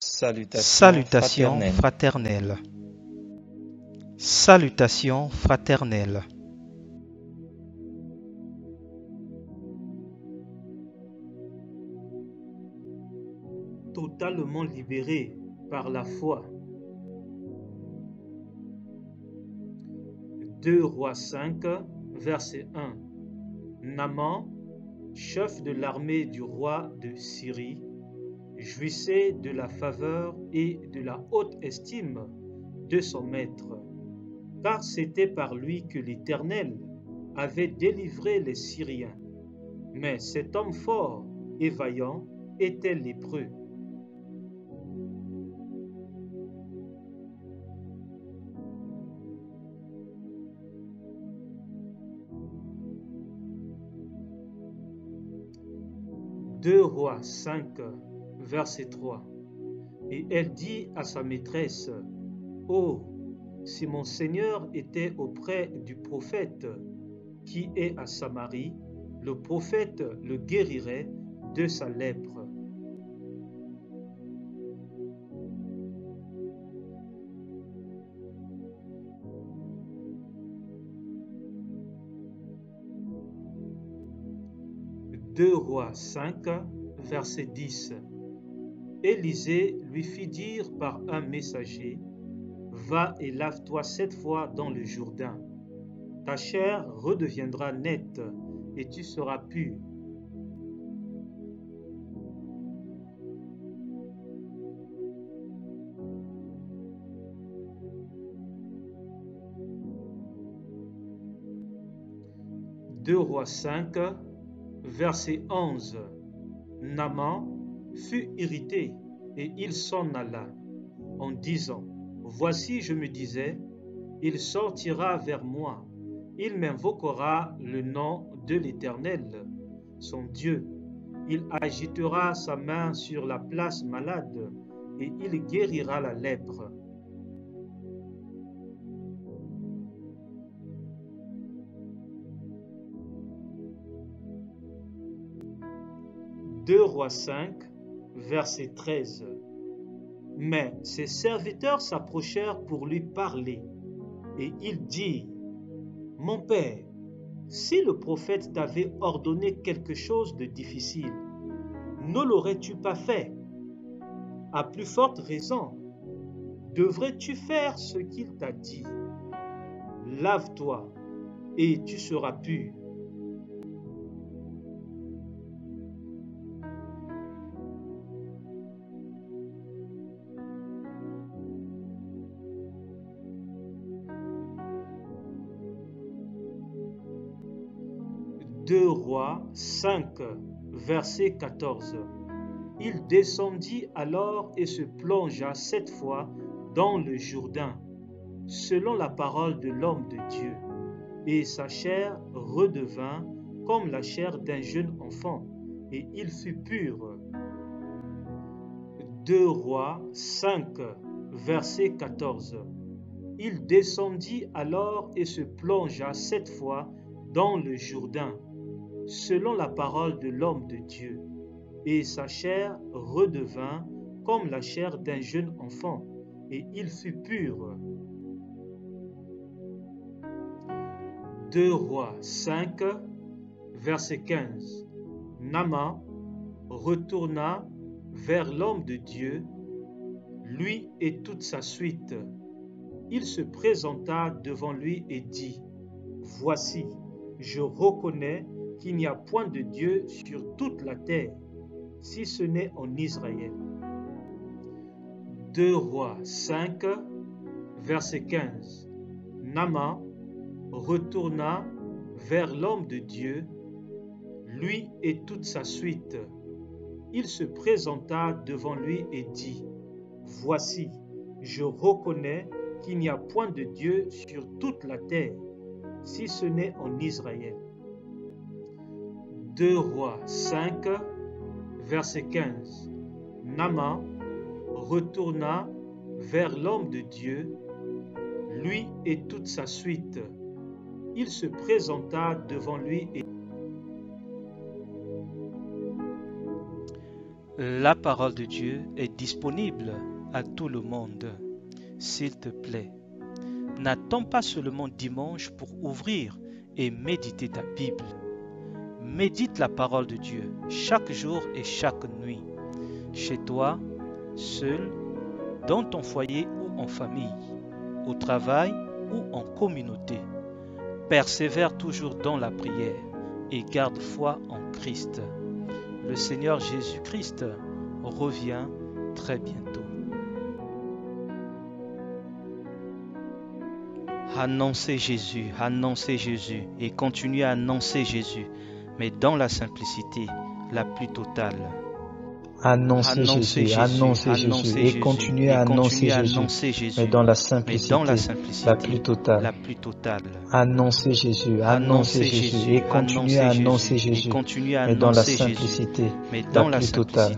Salutations Salutations fraternelles. fraternelles. Salutations fraternelles. Totalement libéré par la foi. 2 Rois 5, verset 1. Naaman, chef de l'armée du roi de Syrie, jouissait de la faveur et de la haute estime de son maître, car c'était par lui que l'Éternel avait délivré les Syriens. Mais cet homme fort et vaillant était lépreux. « 2 Rois 5, verset 3. Et elle dit à sa maîtresse, « Oh, si mon Seigneur était auprès du prophète qui est à Samarie, le prophète le guérirait de sa lèpre. » « 2 Rois 5, verset 10. Élisée lui fit dire par un messager, « Va et lave-toi 7 fois dans le Jourdain. Ta chair redeviendra nette et tu seras pur. » « 2 Rois 5, verset 11. Naaman fut irrité et il s'en alla en disant, « Voici, je me disais, il sortira vers moi, il m'invoquera le nom de l'Éternel, son Dieu. Il agitera sa main sur la place malade et il guérira la lèpre. » 2 Rois 5, verset 13. Mais ses serviteurs s'approchèrent pour lui parler, et il dit, « Mon père, si le prophète t'avait ordonné quelque chose de difficile, ne l'aurais-tu pas fait? À plus forte raison, devrais-tu faire ce qu'il t'a dit? Lave-toi et tu seras pur. » « 2 Rois 5, verset 14. Il descendit alors et se plongea 7 fois dans le Jourdain, selon la parole de l'homme de Dieu, et sa chair redevint comme la chair d'un jeune enfant, et il fut pur. 2 Rois 5, verset 14. Il descendit alors et se plongea 7 fois dans le Jourdain, selon la parole de l'homme de Dieu, et sa chair redevint comme la chair d'un jeune enfant, et il fut pur. 2 Rois 5, verset 15. Naaman retourna vers l'homme de Dieu, lui et toute sa suite. Il se présenta devant lui et dit, « Voici, je reconnais qu'il n'y a point de Dieu sur toute la terre, si ce n'est en Israël. » 2 Rois 5, verset 15. Naaman retourna vers l'homme de Dieu, lui et toute sa suite. Il se présenta devant lui et dit, « Voici, je reconnais qu'il n'y a point de Dieu sur toute la terre, si ce n'est en Israël. » 2 Rois 5, verset 15. Naaman retourna vers l'homme de Dieu, lui et toute sa suite. Il se présenta devant lui et La parole de Dieu est disponible à tout le monde. S'il te plaît, n'attends pas seulement dimanche pour ouvrir et méditer ta Bible. Médite la parole de Dieu chaque jour et chaque nuit, chez toi, seul, dans ton foyer ou en famille, au travail ou en communauté. Persévère toujours dans la prière et garde foi en Christ. Le Seigneur Jésus-Christ revient très bientôt. Annoncez Jésus et continuez à annoncer Jésus, mais dans la simplicité la plus totale. Annoncez Jésus et continuez à annoncer Jésus, mais dans la simplicité la plus totale. Annoncez Jésus et continuez à annoncer Jésus, mais dans la simplicité la plus totale.